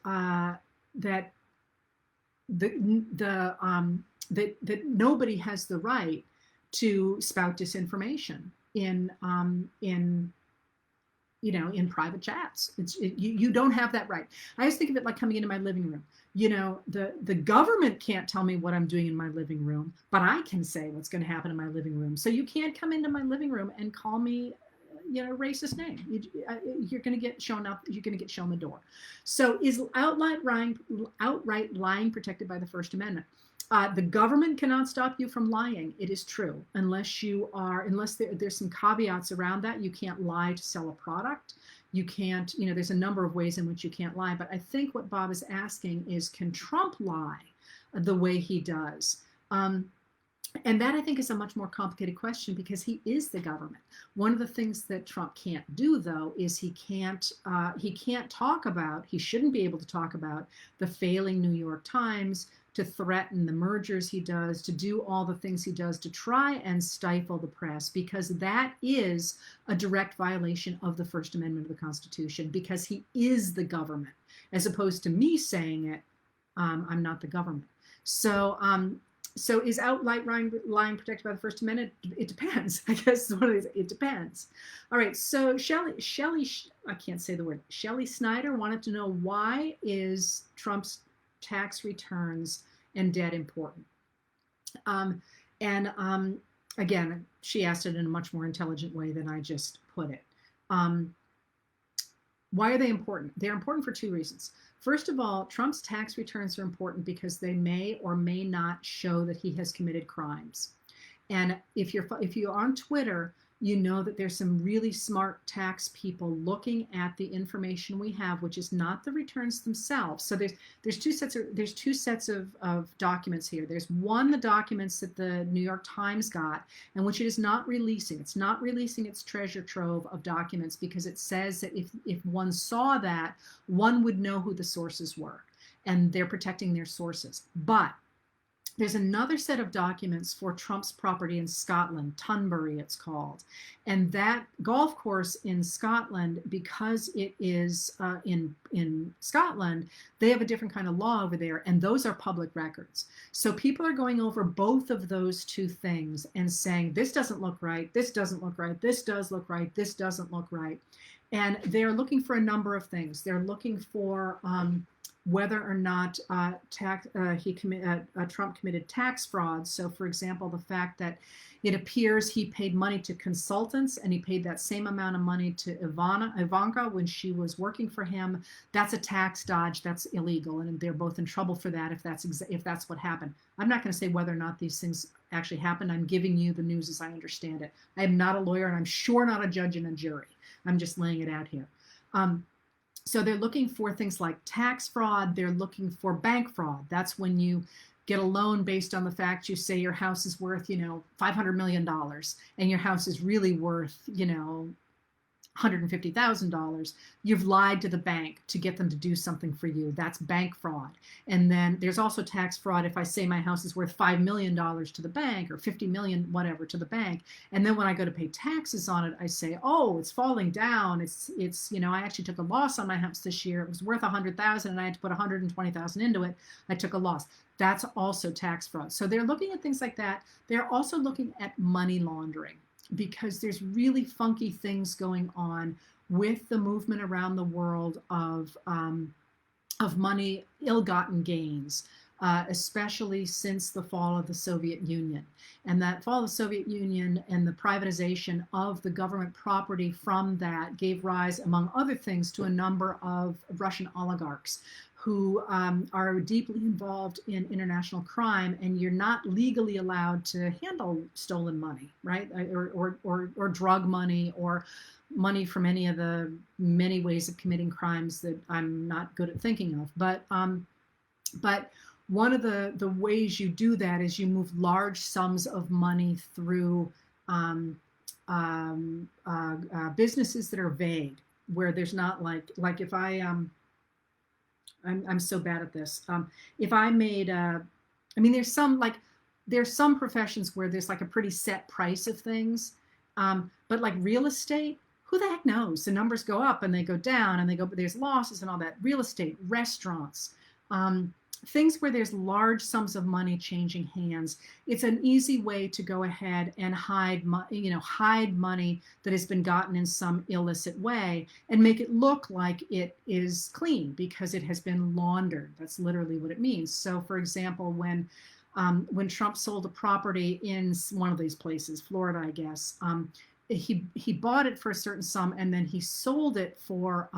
nobody has the right to spout disinformation in private chats. You don't have that right. I always think of it like coming into my living room. The government can't tell me what I'm doing in my living room, but I can say what's going to happen in my living room. So you can't come into my living room and call me racist name. You're going to get shown up. You're going to get shown the door. So is outright lying protected by the First Amendment? The government cannot stop you from lying. It is true, unless there's some caveats around that. You can't lie to sell a product. You can't, there's a number of ways in which you can't lie. But I think what Bob is asking is, can Trump lie the way he does? And that, I think, is a much more complicated question because he is the government. One of the things that Trump can't do, though, is he shouldn't be able to talk about the failing New York Times, to threaten the mergers he does, to do all the things he does to try and stifle the press, because that is a direct violation of the First Amendment of the Constitution, because he is the government, as opposed to me saying it, I'm not the government. So is outright lying protected by the First Amendment? It depends. I guess one of these. It depends. All right. So Shelley, I can't say the word. Shelley Snyder wanted to know, why is Trump's tax returns and debt important? Again, she asked it in a much more intelligent way than I just put it. Why are they important? They're important for two reasons. First of all, Trump's tax returns are important because they may or may not show that he has committed crimes. And if you're on Twitter, you know that there's some really smart tax people looking at the information we have, which is not the returns themselves. So there's two sets of documents here. There's one, the documents that the New York Times got, and which it is not releasing. It's not releasing its treasure trove of documents because it says that if one saw that, one would know who the sources were, and they're protecting their sources. But there's another set of documents for Trump's property in Scotland, Tunbury it's called. And that golf course in Scotland, because it is in Scotland, they have a different kind of law over there, and those are public records. So people are going over both of those two things and saying, this doesn't look right, this doesn't look right, this does look right, this doesn't look right. And they're looking for a number of things. They're looking for whether or not Trump committed tax fraud. So, for example, the fact that it appears he paid money to consultants, and he paid that same amount of money to Ivanka when she was working for him. That's a tax dodge. That's illegal, and they're both in trouble for that if that's what happened. I'm not going to say whether or not these things actually happened. I'm giving you the news as I understand it. I am not a lawyer, and I'm sure not a judge and a jury. I'm just laying it out here. So they're looking for things like tax fraud. They're looking for bank fraud. That's when you get a loan based on the fact you say your house is worth, $500 million, and your house is really worth, $150,000. You've lied to the bank to get them to do something for you. That's bank fraud. And then there's also tax fraud if I say my house is worth $5 million to the bank, or 50 million, whatever, to the bank. And then when I go to pay taxes on it, I say, oh, it's falling down. It's I actually took a loss on my house this year. It was worth 100,000 and I had to put 120,000 into it. I took a loss. That's also tax fraud. So they're looking at things like that. They're also looking at money laundering, because there's really funky things going on with the movement around the world of money, ill-gotten gains, especially since the fall of the Soviet Union. And that fall of the Soviet Union and the privatization of the government property from that gave rise, among other things, to a number of Russian oligarchs who are deeply involved in international crime, and you're not legally allowed to handle stolen money, right? Or drug money, or money from any of the many ways of committing crimes that I'm not good at thinking of. But one of the ways you do that is you move large sums of money through businesses that are vague, where there's not like if I'm so bad at this. If I made there's some professions where there's like a pretty set price of things, but like real estate, who the heck knows? The numbers go up and they go down and but there's losses and all that. Real estate, restaurants, things where there's large sums of money changing hands. It's an easy way to go ahead and hide money that has been gotten in some illicit way and make it look like it is clean because it has been laundered. That's literally what it means. So, for example, when Trump sold a property in one of these places, Florida, I guess, he bought it for a certain sum and then he sold it for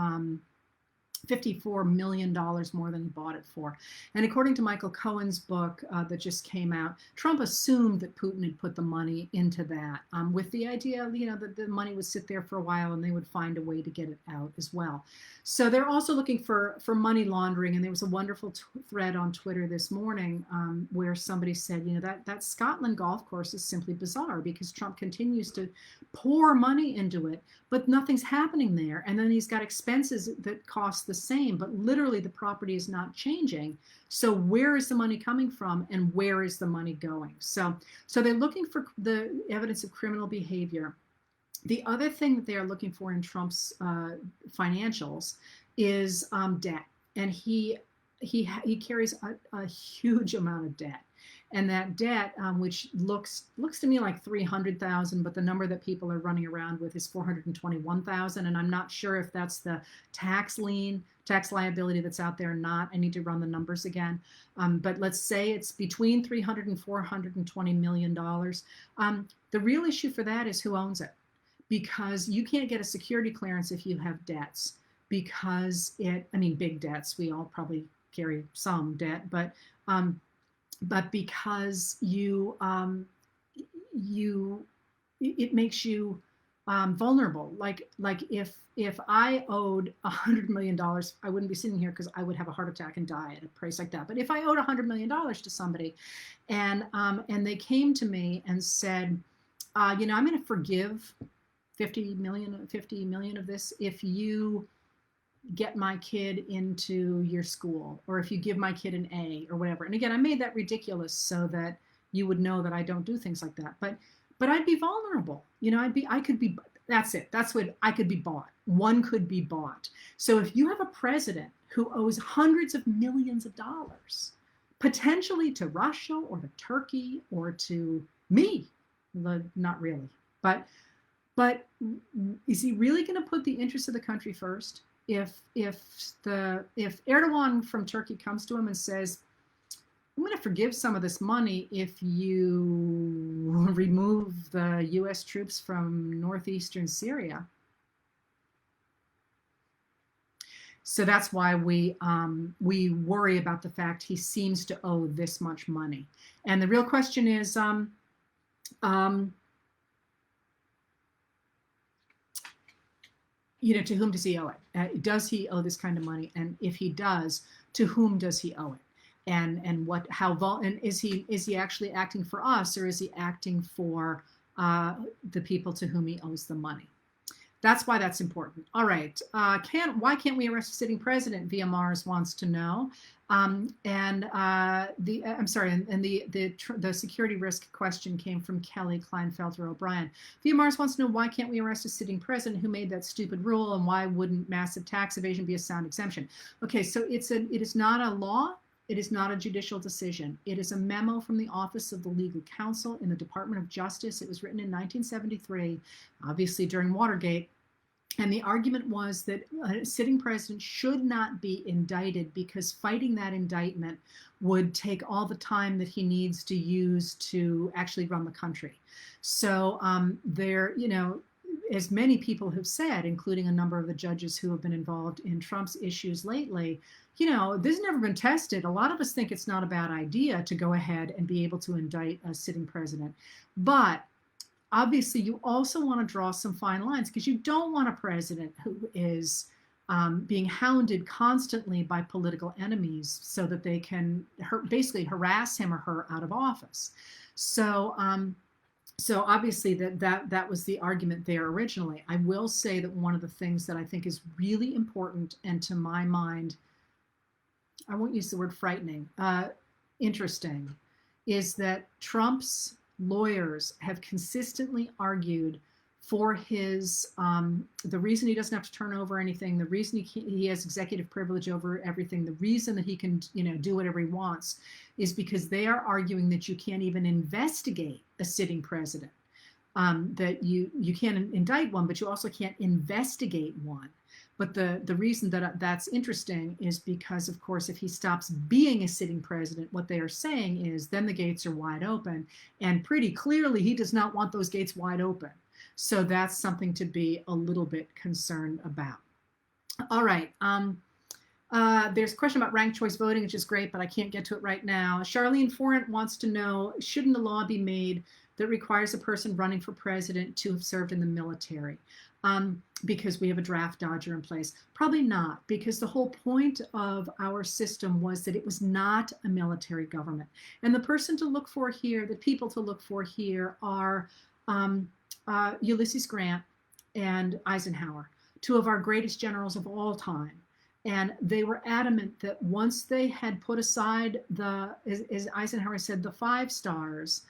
$54 million more than he bought it for. And according to Michael Cohen's book that just came out, Trump assumed that Putin had put the money into that with the idea, that the money would sit there for a while and they would find a way to get it out as well. So they're also looking for money laundering. And there was a wonderful thread on Twitter this morning where somebody said, that Scotland golf course is simply bizarre because Trump continues to pour money into it, but nothing's happening there. And then he's got expenses that cost the same, but literally the property is not changing. So where is the money coming from and where is the money going? So they're looking for the evidence of criminal behavior. The other thing that they are looking for in Trump's financials is debt. And he carries a huge amount of debt. And that debt, which looks to me like 300,000, but the number that people are running around with is 421,000. And I'm not sure if that's the tax liability that's out there or not. I need to run the numbers again. But let's say it's between $300 and $420 million. The real issue for that is who owns it, because you can't get a security clearance if you have debts, because big debts. We all probably carry some debt, but because it makes you vulnerable. Like if I owed $100 million, I wouldn't be sitting here because I would have a heart attack and die at a price like that. But if I owed $100 million to somebody, and they came to me and said, I'm going to forgive 50 million of this if you get my kid into your school, or if you give my kid an A or whatever. And again, I made that ridiculous so that you would know that I don't do things like that. But I'd be vulnerable. You know, I could be, that's it. That's what I could be bought. One could be bought. So if you have a president who owes hundreds of millions of dollars, potentially to Russia or to Turkey or to me, not really, but is he really going to put the interests of the country first? If Erdogan from Turkey comes to him and says, I'm going to forgive some of this money if you remove the U.S. troops from northeastern Syria. So that's why we worry about the fact he seems to owe this much money. And the real question is, you know, to whom does he owe it? Does he owe this kind of money? And if he does, to whom does he owe it? And is he actually acting for us, or is he acting for the people to whom he owes the money? That's why that's important. All right. Why can't we arrest a sitting president? Via Mars wants to know. The security risk question came from Kelly Kleinfelter O'Brien. Via Mars wants to know, why can't we arrest a sitting president who made that stupid rule, and why wouldn't massive tax evasion be a sound exemption? Okay, so it is not a law. It is not a judicial decision. It is a memo from the Office of the Legal Counsel in the Department of Justice. It was written in 1973, obviously during Watergate. And the argument was that a sitting president should not be indicted because fighting that indictment would take all the time that he needs to use to actually run the country. So you know, as many people have said, including a number of the judges who have been involved in Trump's issues lately, you know, this has never been tested. A lot of us think it's not a bad idea to go ahead and be able to indict a sitting president. But obviously, you also want to draw some fine lines, because you don't want a president who is being hounded constantly by political enemies so that they can basically harass him or her out of office. So obviously that was the argument there originally. I will say that one of the things that I think is really important, and to my mind, I won't use the word frightening, interesting, is that Trump's lawyers have consistently argued for his, the reason he doesn't have to turn over anything, the reason he has executive privilege over everything, the reason that he can, you know, do whatever he wants, is because they are arguing that you can't even investigate a sitting president, that you can't indict one, but you also can't investigate one. But the reason that that's interesting is because, of course, if he stops being a sitting president, what they are saying is then the gates are wide open. And pretty clearly, he does not want those gates wide open. So that's something to be a little bit concerned about. All right. There's a question about ranked choice voting, which is great, but I can't get to it right now. Charlene Forent wants to know, shouldn't a law be made that requires a person running for president to have served in the military? Because we have a draft dodger in place? Probably not, because the whole point of our system was that it was not a military government. And the person to look for here, the people to look for here are Ulysses Grant and Eisenhower, two of our greatest generals of all time. And they were adamant that once they had put aside as Eisenhower said, the 5 stars,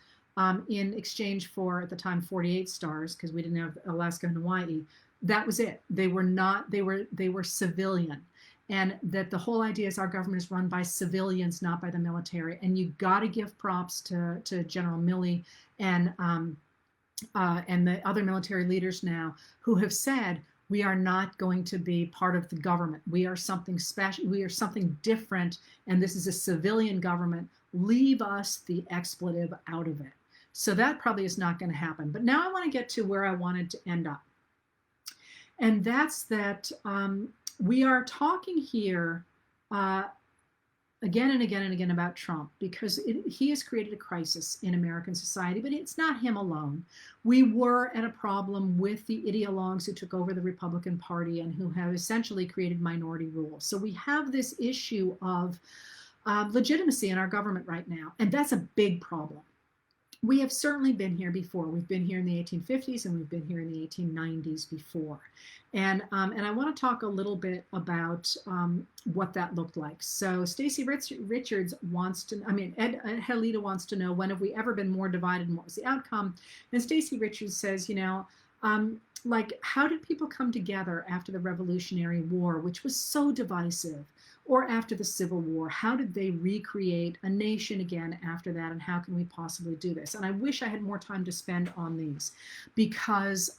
in exchange for, at the time, 48 stars, because we didn't have Alaska and Hawaii, that was it. They were civilian. And that the whole idea is our government is run by civilians, not by the military. And you got to give props to General Milley and the other military leaders now who have said, we are not going to be part of the government. We are something special. We are something different. And this is a civilian government. Leave us the expletive out of it. So that probably is not going to happen. But now I want to get to where I wanted to end up. And that's that we are talking here again and again and again about Trump, because he has created a crisis in American society, but it's not him alone. We were at a problem with the ideologues who took over the Republican Party and who have essentially created minority rule. So we have this issue of legitimacy in our government right now, and that's a big problem. we have certainly been here before. We've been here in the 1850s and we've been here in the 1890s before. And I want to talk a little bit about what that looked like. So Stacy Richards wants to, Ed Helita wants to know, when have we ever been more divided and what was the outcome? And Stacy Richards says, like, how did people come together after the Revolutionary War, which was so divisive? Or after the Civil War, how did they recreate a nation again after that, and how can we possibly do this? And I wish I had more time to spend on these, because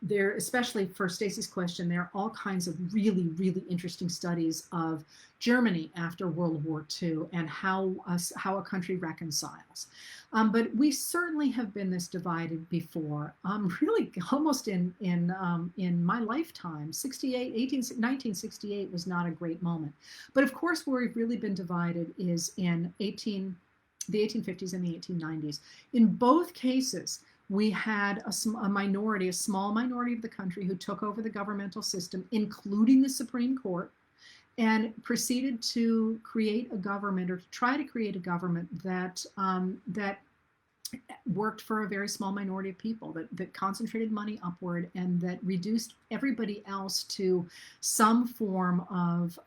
there, especially for Stacy's question, there are all kinds of really, really interesting studies of Germany after World War II and how a country reconciles. But we certainly have been this divided before, really almost in my lifetime. 1968 was not a great moment. But of course, where we've really been divided is in the 1850s and the 1890s. In both cases, we had a small minority of the country who took over the governmental system, including the Supreme Court, and proceeded to create a government, or to try to create a government that worked for a very small minority of people, that concentrated money upward and that reduced everybody else to some form of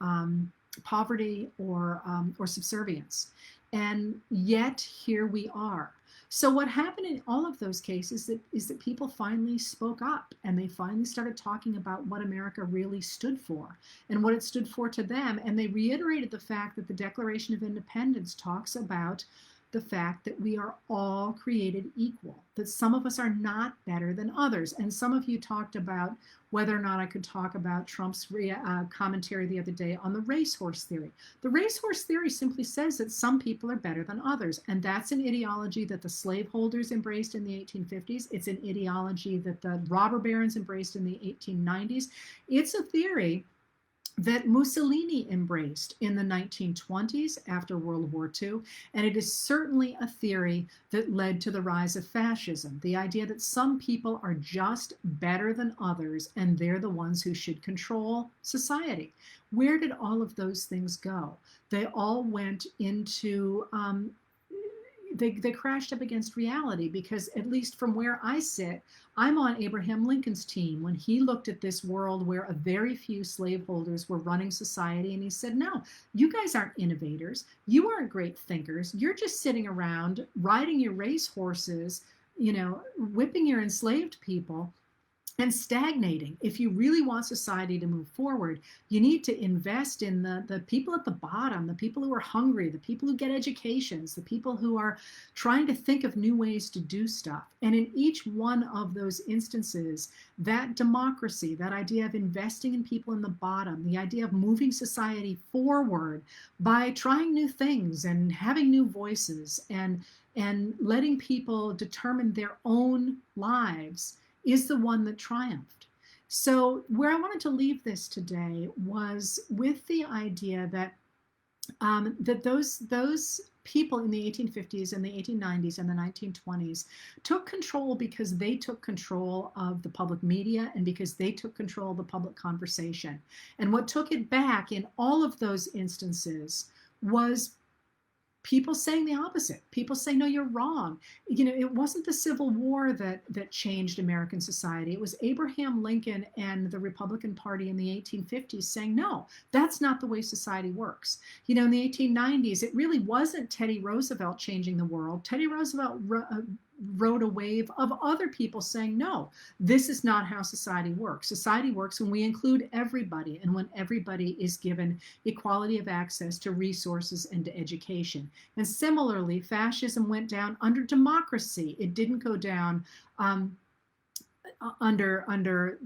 poverty or subservience. And yet here we are. So what happened in all of those cases is that people finally spoke up, and they finally started talking about what America really stood for and what it stood for to them. And they reiterated the fact that the Declaration of Independence talks about the fact that we are all created equal, that some of us are not better than others. And some of you talked about whether or not I could talk about Trump's commentary the other day on the racehorse theory. The racehorse theory simply says that some people are better than others. And that's an ideology that the slaveholders embraced in the 1850s. It's an ideology that the robber barons embraced in the 1890s. It's a theory that Mussolini embraced in the 1920s after World War II, and it is certainly a theory that led to the rise of fascism. The idea that some people are just better than others, and they're the ones who should control society. Where did all of those things go? They all went into they crashed up against reality, because at least from where I sit, I'm on Abraham Lincoln's team when he looked at this world where a very few slaveholders were running society, and he said, no, you guys aren't innovators. You aren't great thinkers. You're just sitting around riding your race horses, whipping your enslaved people and stagnating. If you really want society to move forward, you need to invest in the people at the bottom, the people who are hungry, the people who get educations, the people who are trying to think of new ways to do stuff. And in each one of those instances, that democracy, that idea of investing in people in the bottom, the idea of moving society forward by trying new things and having new voices and letting people determine their own lives, is the one that triumphed. So where I wanted to leave this today was with the idea that that those people in the 1850s and the 1890s and the 1920s took control because they took control of the public media and because they took control of the public conversation. And what took it back in all of those instances was people saying the opposite. People saying, no, you're wrong. It wasn't the Civil War that changed American society. It was Abraham Lincoln and the Republican Party in the 1850s saying, no, that's not the way society works. In the 1890s, it really wasn't Teddy Roosevelt changing the world. Teddy Roosevelt rode a wave of other people saying, no, this is not how society works. Society works when we include everybody and when everybody is given equality of access to resources and to education. And similarly, fascism went down under democracy. It didn't go down under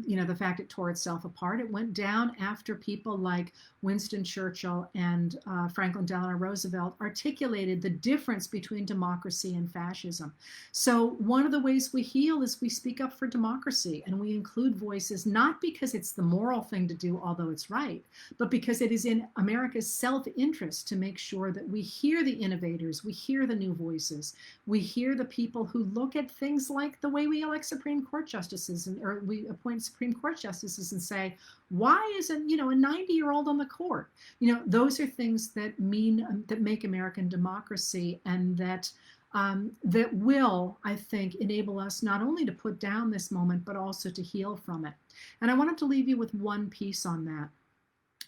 the fact it tore itself apart. It went down after people like Winston Churchill and Franklin Delano Roosevelt articulated the difference between democracy and fascism. So one of the ways we heal is we speak up for democracy, and we include voices, not because it's the moral thing to do, although it's right, but because it is in America's self-interest to make sure that we hear the innovators, we hear the new voices, we hear the people who look at things like the way we elect Supreme Court justices or we appoint Supreme Court justices and say, why isn't, a 90-year-old on the court? Those are things that make American democracy, and that that will, I think, enable us not only to put down this moment, but also to heal from it. And I wanted to leave you with one piece on that.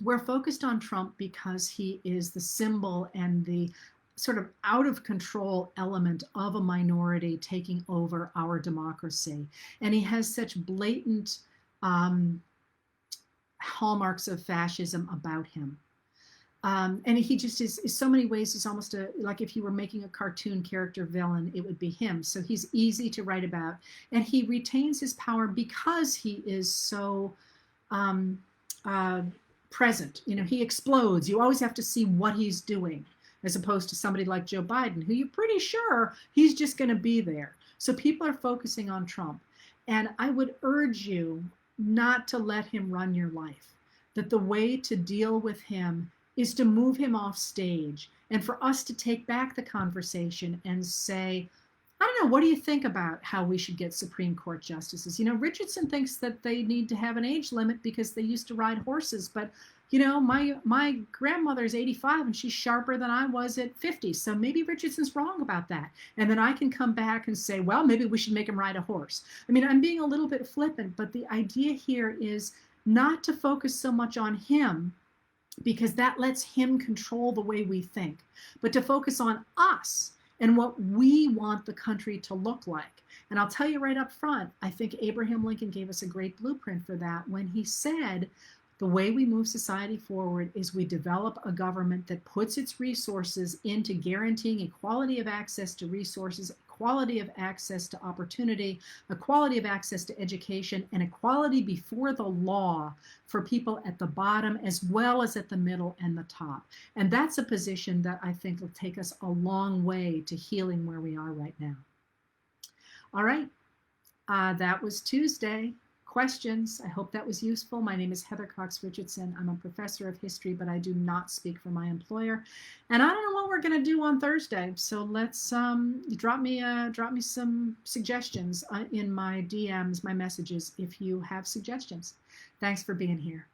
We're focused on Trump because he is the symbol and the sort of out of control element of a minority taking over our democracy. And he has such blatant hallmarks of fascism about him. And he just is so many ways, he's almost like if you were making a cartoon character villain, it would be him. So he's easy to write about. And he retains his power because he is so present. You know, he explodes. You always have to see what he's doing, as opposed to somebody like Joe Biden, who you're pretty sure he's just going to be there. So people are focusing on Trump. And I would urge you not to let him run your life, that the way to deal with him is to move him off stage and for us to take back the conversation and say, I don't know, what do you think about how we should get Supreme Court justices? You know, Richardson thinks that they need to have an age limit because they used to ride horses, but you know, my grandmother's 85 and she's sharper than I was at 50. So maybe Richardson's wrong about that. And then I can come back and say, well, maybe we should make him ride a horse. I mean, I'm being a little bit flippant, but the idea here is not to focus so much on him, because that lets him control the way we think, but to focus on us and what we want the country to look like. And I'll tell you right up front, I think Abraham Lincoln gave us a great blueprint for that when he said, the way we move society forward is we develop a government that puts its resources into guaranteeing equality of access to resources, equality of access to opportunity, equality of access to education, and equality before the law for people at the bottom as well as at the middle and the top. And that's a position that I think will take us a long way to healing where we are right now. All right, that was Tuesday. Questions. I hope that was useful. My name is Heather Cox Richardson. I'm a professor of history, but I do not speak for my employer. And I don't know what we're going to do on Thursday. So let's drop me some suggestions in my DMs, my messages, if you have suggestions. Thanks for being here.